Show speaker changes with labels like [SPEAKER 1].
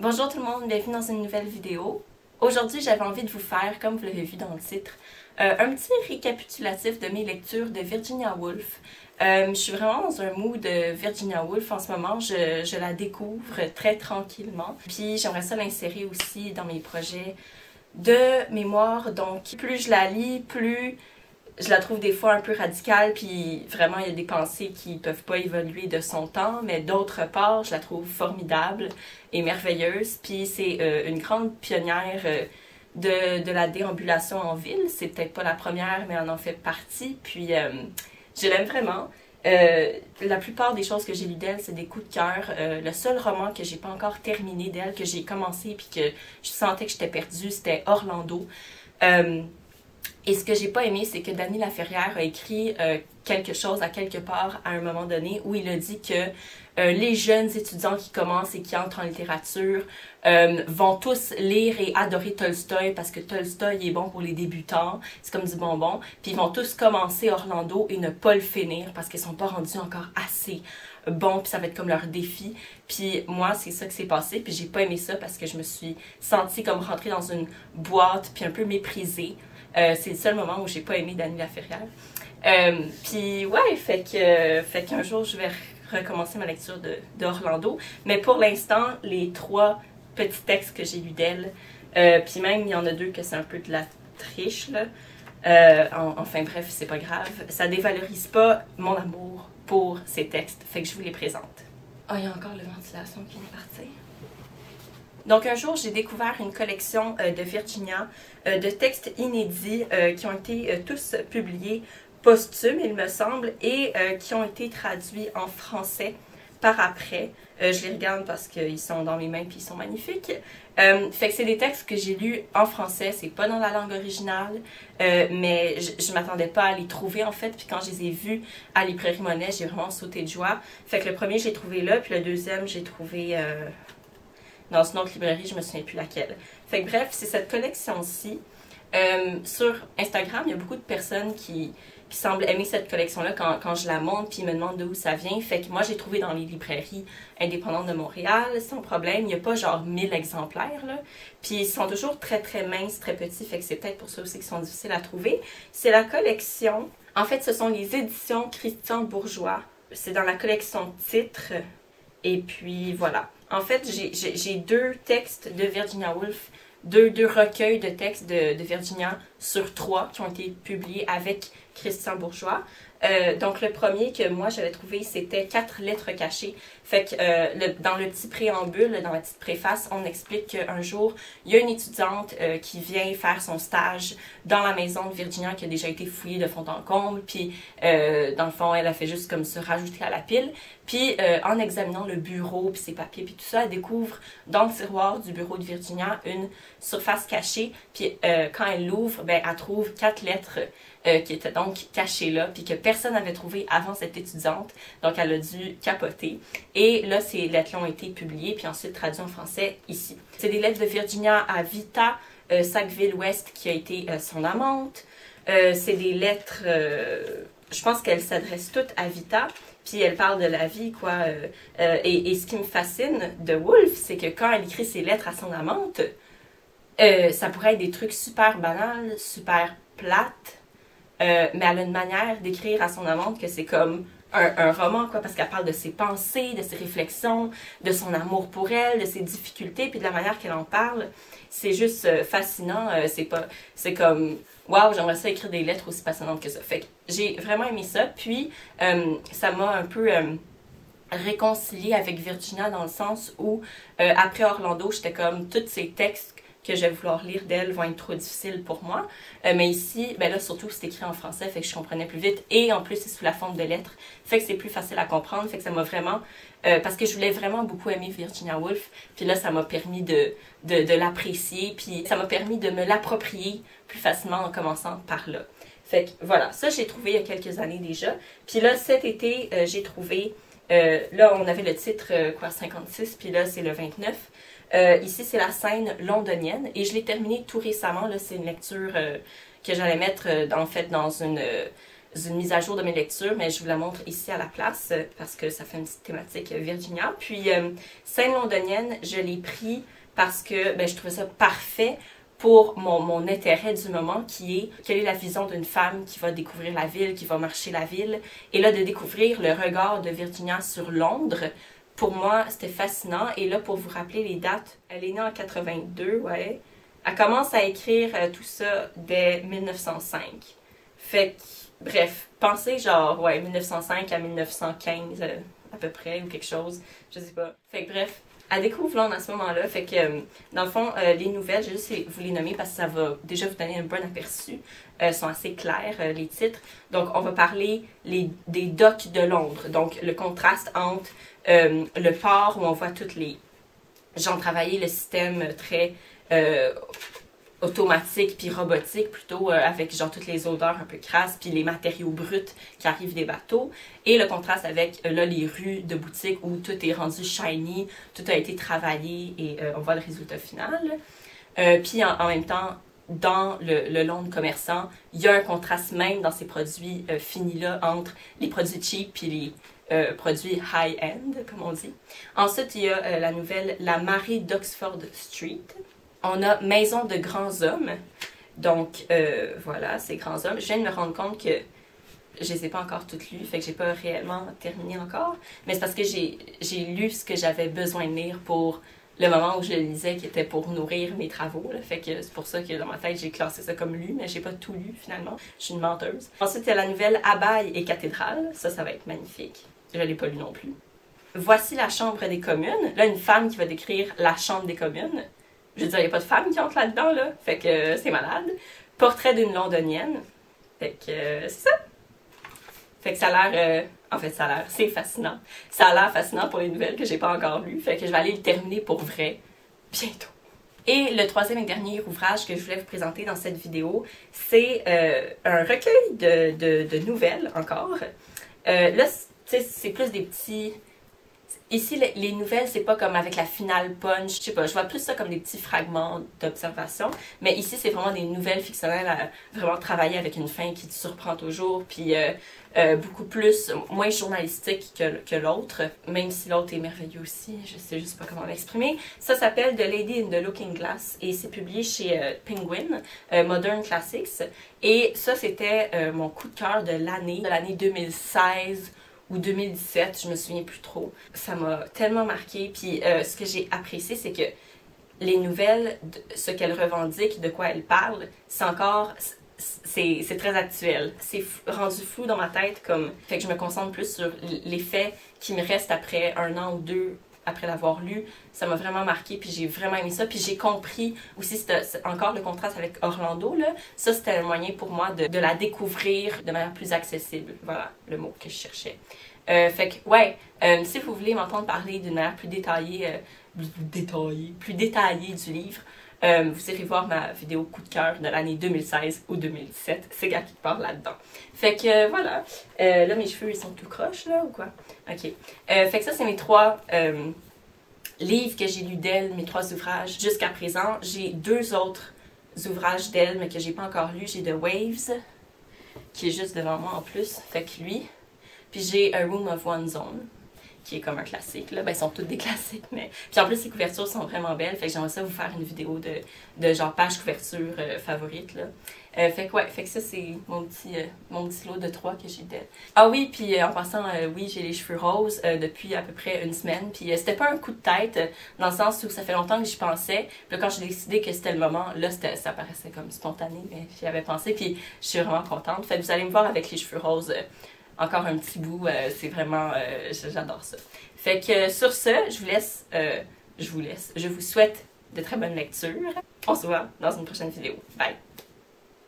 [SPEAKER 1] Bonjour tout le monde, bienvenue dans une nouvelle vidéo. Aujourd'hui, j'avais envie de vous faire, comme vous l'avez vu dans le titre, un petit récapitulatif de mes lectures de Virginia Woolf. Je suis vraiment dans un mood de Virginia Woolf en ce moment, je la découvre très tranquillement. Puis j'aimerais ça l'insérer aussi dans mes projets de mémoire, donc plus je la lis, plus je la trouve des fois un peu radicale, puis vraiment il y a des pensées qui peuvent pas évoluer de son temps, mais d'autre part, je la trouve formidable et merveilleuse. Puis c'est une grande pionnière de la déambulation en ville. C'est peut-être pas la première, mais elle en fait partie. Puis je l'aime vraiment. La plupart des choses que j'ai lues d'elle, c'est des coups de cœur. Le seul roman que j'ai pas encore terminé d'elle, que j'ai commencé puis que je sentais que j'étais perdue, c'était Orlando. Et ce que j'ai pas aimé, c'est que Dany Laferrière a écrit quelque chose à quelque part à un moment donné où il a dit que les jeunes étudiants qui commencent et qui entrent en littérature vont tous lire et adorer Tolstoï parce que Tolstoï est bon pour les débutants, c'est comme du bonbon, puis ils vont tous commencer Orlando et ne pas le finir parce qu'ils sont pas rendus encore assez bons, puis ça va être comme leur défi. Puis moi, c'est ça qui s'est passé, puis j'ai pas aimé ça parce que je me suis sentie comme rentrée dans une boîte puis un peu méprisée. C'est le seul moment où j'ai pas aimé Dany Laferrière. Puis ouais, fait qu'un jour je vais recommencer ma lecture d'Orlando. Mais pour l'instant, les 3 petits textes que j'ai lus d'elle, puis même il y en a 2 que c'est un peu de la triche, là. Enfin bref, c'est pas grave. Ça dévalorise pas mon amour pour ces textes, fait que je vous les présente. Ah, il y a encore la ventilation qui vient de partir. Donc un jour, j'ai découvert une collection de Virginia de textes inédits qui ont été tous publiés posthumes, il me semble, et qui ont été traduits en français par après. Je les regarde parce qu'ils sont dans mes mains puis ils sont magnifiques. Fait que c'est des textes que j'ai lus en français, c'est pas dans la langue originale, mais je m'attendais pas à les trouver en fait, puis quand je les ai vus à Librairie Monnet, j'ai vraiment sauté de joie. Fait que le premier, j'ai trouvé là, puis le deuxième, j'ai trouvé dans une autre librairie, je me souviens plus laquelle. Fait que bref, c'est cette collection-ci. Sur Instagram, il y a beaucoup de personnes qui semblent aimer cette collection-là quand je la montre, puis ils me demandent d'où ça vient. Fait que moi, j'ai trouvé dans les librairies indépendantes de Montréal, sans problème. Il n'y a pas genre 1000 exemplaires, là. Puis ils sont toujours très très minces, très petits, fait que c'est peut-être pour ça aussi qu'ils sont difficiles à trouver. C'est la collection, en fait, ce sont les éditions Christian Bourgeois. C'est dans la collection Titres. Et puis voilà. En fait, j'ai 2 textes de Virginia Woolf, deux recueils de textes de Virginia sur 3 qui ont été publiés avec Christian Bourgeois. Donc le premier que moi j'avais trouvé, c'était 4 lettres cachées. Fait que dans le petit préambule, dans la petite préface, on explique qu'un jour, il y a une étudiante qui vient faire son stage dans la maison de Virginia qui a déjà été fouillée de fond en comble. Puis dans le fond, elle a fait juste comme se rajouter à la pile. Puis en examinant le bureau, puis ses papiers, puis tout ça, elle découvre dans le tiroir du bureau de Virginia une surface cachée. Puis quand elle l'ouvre, ben, elle trouve 4 lettres qui étaient donc cachées là, puis que personne n'avait trouvé avant cette étudiante. Donc elle a dû capoter. Et là, ces lettres-là ont été publiées, puis ensuite traduites en français ici. C'est des lettres de Virginia à Vita Sackville-West, qui a été son amante. C'est des lettres, je pense qu'elles s'adressent toutes à Vita. Puis elle parle de la vie, quoi. Et ce qui me fascine de Woolf, c'est que quand elle écrit ses lettres à son amante, ça pourrait être des trucs super banals, super plates, mais elle a une manière d'écrire à son amante que c'est comme un roman, quoi, parce qu'elle parle de ses pensées, de ses réflexions, de son amour pour elle, de ses difficultés, puis de la manière qu'elle en parle. C'est juste fascinant. C'est comme, waouh, j'aimerais ça écrire des lettres aussi passionnantes que ça. Fait que j'ai vraiment aimé ça. Puis, ça m'a un peu réconciliée avec Virginia dans le sens où, après Orlando, j'étais comme, tous ces textes que je vais vouloir lire d'elle vont être trop difficiles pour moi. Mais ici, ben là, surtout, c'est écrit en français, fait que je comprenais plus vite. Et en plus, c'est sous la forme de lettres, fait que c'est plus facile à comprendre. Fait que ça m'a vraiment... parce que je voulais vraiment beaucoup aimer Virginia Woolf. Puis là, ça m'a permis de l'apprécier. Puis ça m'a permis de me l'approprier plus facilement en commençant par là. Fait que voilà, ça, j'ai trouvé il y a quelques années déjà. Puis là, cet été, j'ai trouvé... là, on avait le titre, 56, puis là, c'est le 29. Ici, c'est la scène londonienne et je l'ai terminée tout récemment. C'est une lecture que j'allais mettre en fait dans une une mise à jour de mes lectures, mais je vous la montre ici à la place parce que ça fait une petite thématique Virginia. Puis Scènes londoniennes, je l'ai pris parce que je trouvais ça parfait pour mon intérêt du moment qui est quelle est la vision d'une femme qui va découvrir la ville, qui va marcher la ville. Et là, de découvrir le regard de Virginia sur Londres, pour moi, c'était fascinant. Et là, pour vous rappeler les dates, elle est née en 82, ouais. Elle commence à écrire tout ça dès 1905. Fait que, bref, pensez genre, ouais, 1905 à 1915 à peu près, ou quelque chose, je sais pas. Fait que bref, elle découvre Londres à ce moment-là. Fait que, dans le fond, les nouvelles, je vais juste vous les nommer parce que ça va déjà vous donner un bon aperçu. Sont assez clairs, les titres. Donc, on va parler des docks de Londres. Donc, le contraste entre le port où on voit toutes les gens travailler, le système très automatique puis robotique plutôt, avec genre toutes les odeurs un peu crasses puis les matériaux bruts qui arrivent des bateaux, et le contraste avec là les rues de boutiques où tout est rendu shiny, tout a été travaillé et on voit le résultat final. Puis en même temps, dans le Londres commerçant, il y a un contraste même dans ces produits finis là entre les produits cheap puis les produits high-end, comme on dit. Ensuite, il y a la nouvelle La Marée d'Oxford Street. On a Maison de grands hommes. Donc, voilà, ces grands hommes. Je viens de me rendre compte que je les ai pas encore toutes lues, fait que j'ai pas réellement terminé encore. Mais c'est parce que j'ai lu ce que j'avais besoin de lire pour le moment où je le lisais, qui était pour nourrir mes travaux. Là. Fait que c'est pour ça que dans ma tête, j'ai classé ça comme lu, mais j'ai pas tout lu finalement. Je suis une menteuse. Ensuite, il y a la nouvelle Abbaye et cathédrale. Ça va être magnifique. Je l'ai pas lu non plus. Voici la Chambre des communes. Là, une femme qui va décrire la Chambre des communes. Je veux dire, il n'y a pas de femme qui entre là-dedans, là. Fait que c'est malade. Portrait d'une londonienne. Fait que c'est ça. Fait que ça a l'air... en fait, ça a l'air... C'est fascinant. Ça a l'air fascinant pour les nouvelles que j'ai pas encore lues. Fait que je vais aller le terminer pour vrai bientôt. Et le troisième et dernier ouvrage que je voulais vous présenter dans cette vidéo, c'est un recueil de nouvelles encore. Là, c'est plus des petits... Ici, les nouvelles, c'est pas comme avec la finale punch, je sais pas, je vois plus ça comme des petits fragments d'observation, mais ici, c'est vraiment des nouvelles fictionnelles à vraiment travailler avec une fin qui te surprend toujours, puis beaucoup plus, moins journalistique que l'autre, même si l'autre est merveilleux aussi, je sais juste pas comment m'exprimer. Ça s'appelle The Lady in the Looking Glass et c'est publié chez Penguin, Modern Classics, et ça, c'était mon coup de cœur de l'année 2016, ou 2017, je me souviens plus trop. Ça m'a tellement marqué. Puis ce que j'ai apprécié, c'est que les nouvelles, ce qu'elles revendiquent, de quoi elles parlent, c'est encore... c'est très actuel. C'est rendu flou dans ma tête, comme... Fait que je me concentre plus sur les faits qui me restent après 1 an ou 2 après l'avoir lu. Ça m'a vraiment marqué, puis j'ai vraiment aimé ça. Puis j'ai compris aussi, c'est encore le contraste avec Orlando, là. Ça, c'était un moyen pour moi de la découvrir de manière plus accessible. Voilà le mot que je cherchais. Fait que, ouais, si vous voulez m'entendre parler d'une manière plus détaillée, plus détaillée du livre, vous irez voir ma vidéo coup de cœur de l'année 2016 ou 2017. C'est gars qui parle là-dedans. Fait que, voilà. Là, mes cheveux, ils sont tout croches, là, ou quoi? OK. Fait que ça, c'est mes 3 livres que j'ai lus d'elle, mes 3 ouvrages jusqu'à présent. J'ai 2 autres ouvrages d'elle, mais que j'ai pas encore lus. J'ai The Waves, qui est juste devant moi en plus. Fait que lui. Puis j'ai A Room of One's Own, qui est comme un classique, là. Ben, ils sont tous des classiques, mais... Puis en plus, les couvertures sont vraiment belles, fait que j'aimerais ça vous faire une vidéo de genre page couverture favorite, là. Fait que ouais, fait que ça, c'est mon petit lot de 3 que j'ai d'elle. Ah oui, puis en passant, oui, j'ai les cheveux roses depuis à peu près 1 semaine, puis c'était pas un coup de tête, dans le sens où ça fait longtemps que j'y pensais, puis là, quand j'ai décidé que c'était le moment, là, ça paraissait comme spontané, mais j'y avais pensé, puis je suis vraiment contente. Fait que vous allez me voir avec les cheveux roses encore un petit bout, c'est vraiment, j'adore ça. Fait que sur ce, je vous souhaite de très bonnes lectures. On se voit dans une prochaine vidéo. Bye!